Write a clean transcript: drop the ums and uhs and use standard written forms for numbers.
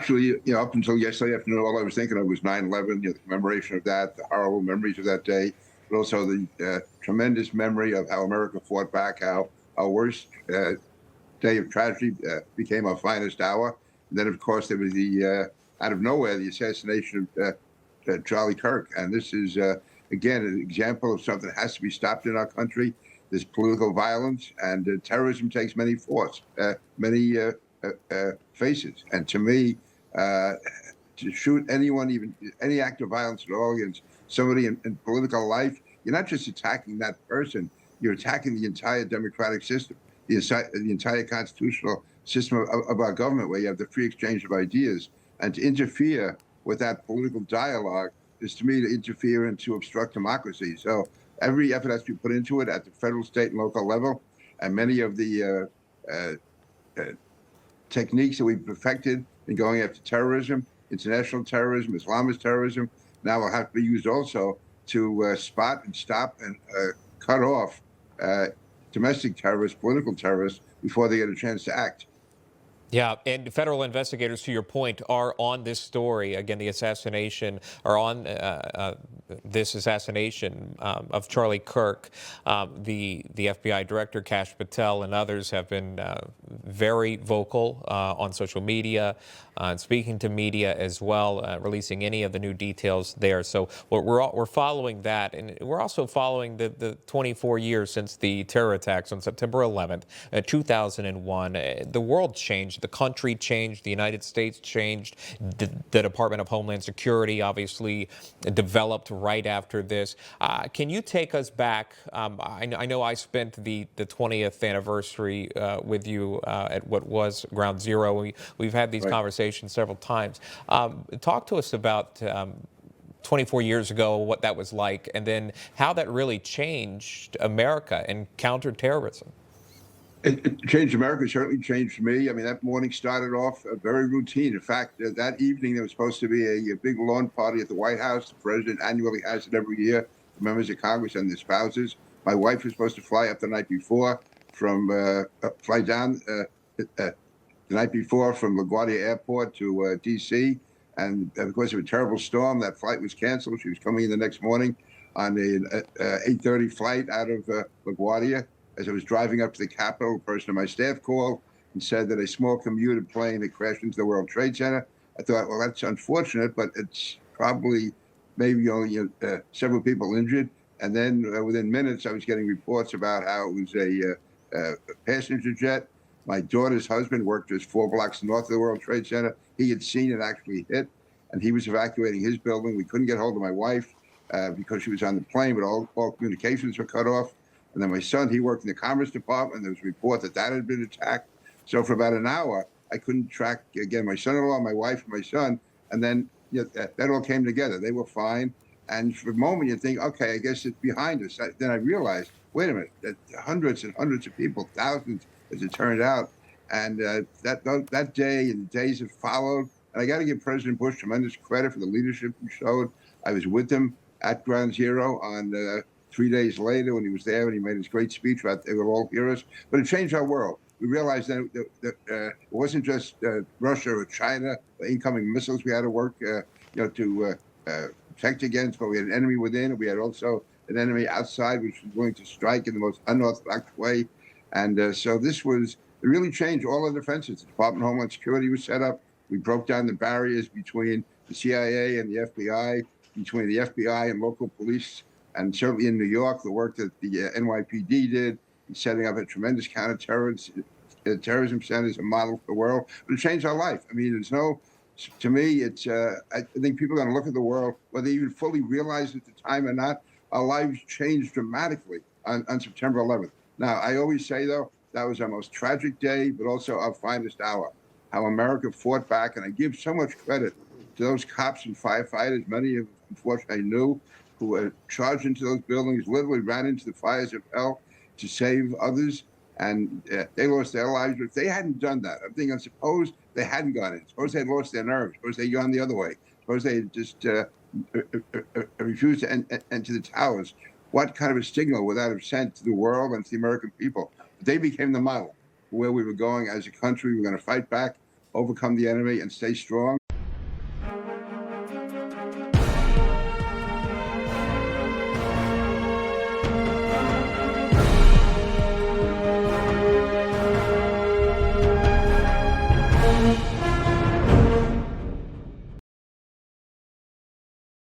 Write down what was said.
actually, up until yesterday afternoon, all I was thinking of was 9/11, the commemoration of that, the horrible memories of that day, but also the tremendous memory of how America fought back, how our worst day of tragedy became our finest hour. And then, of course, there was out of nowhere, the assassination of Charlie Kirk. And this is, again, an example of something that has to be stopped in our country. There's political violence, and terrorism takes many forms, many faces. And to me, to shoot anyone, even any act of violence at all against somebody in political life, you're not just attacking that person, you're attacking the entire democratic system, the entire constitutional system of our government, where you have the free exchange of ideas. And to interfere with that political dialogue is, to me, to interfere and to obstruct democracy. So every effort has to be put into it at the federal, state, and local level. And many of the techniques that we've perfected in going after terrorism, international terrorism, Islamist terrorism, now will have to be used also to spot and stop and cut off domestic terrorists, political terrorists, before they get a chance to act. Yeah, and federal investigators, to your point, are on this story. Again, the assassination, are on this assassination of Charlie Kirk. The FBI director, Kash Patel, and others have been very vocal on social media, and speaking to media as well, releasing any of the new details there. So we're following that, and we're also following the 24 years since the terror attacks on September 11th, 2001. The world changed. The country changed. The United States changed. The Department of Homeland Security obviously developed right after this. Can you take us back? I know I spent the 20th anniversary with you at what was Ground Zero. We've had these conversations several times. Talk to us about 24 years ago, what that was like, and then how that really changed America and counterterrorism. It changed America. It certainly changed me. I mean, that morning started off very routine. In fact, that evening there was supposed to be a big lawn party at the White House. The president annually has it every year for members of Congress and their spouses. My wife was supposed to fly up the night before fly down the night before from LaGuardia Airport to D.C. And because of a terrible storm, that flight was canceled. She was coming in the next morning on an 8:30 flight out of LaGuardia. As I was driving up to the Capitol, a person on my staff called and said that a small commuter plane had crashed into the World Trade Center. I thought, well, that's unfortunate, but it's probably maybe only several people injured. And then within minutes, I was getting reports about how it was a passenger jet. My daughter's husband worked just 4 blocks north of the World Trade Center. He had seen it actually hit, and he was evacuating his building. We couldn't get hold of my wife because she was on the plane, but all communications were cut off. And then my son, he worked in the Commerce Department. There was a report that had been attacked. So for about an hour, I couldn't track, again, my son-in-law, my wife, and my son. And then that all came together. They were fine. And for a moment, you think, okay, I guess it's behind us. Then I realized, wait a minute, that hundreds and hundreds of people, thousands, as it turned out. And that day and the days that followed, and I got to give President Bush tremendous credit for the leadership he showed. I was with him at Ground Zero on 3 days later when he was there, and he made his great speech about they will all hear us. But it changed our world. We realized that it wasn't just Russia or China, the incoming missiles we had to work to protect against, but we had an enemy within, and we had also an enemy outside, which was willing to strike in the most unorthodox way. And so it really changed all the defenses. The Department of Homeland Security was set up. We broke down the barriers between the CIA and the FBI, between the FBI and local police. And certainly in New York, the work that the NYPD did in setting up a tremendous counterterrorism center is a model for the world. But it changed our life. I mean, to me, I think people are going to look at the world, whether they even fully realize at the time or not, our lives changed dramatically on September 11th. Now, I always say, though, that was our most tragic day, but also our finest hour. How America fought back, and I give so much credit to those cops and firefighters, many of them, unfortunately, I knew, who were charged into those buildings, literally ran into the fires of hell to save others, and they lost their lives. But if they hadn't done that, I'm thinking, suppose they hadn't gone in, suppose they had lost their nerve, suppose they'd gone the other way, suppose they had just refused to enter the towers, what kind of a signal would that have sent to the world and to the American people? They became the model for where we were going as a country. We were going to fight back overcome the enemy, and stay strong.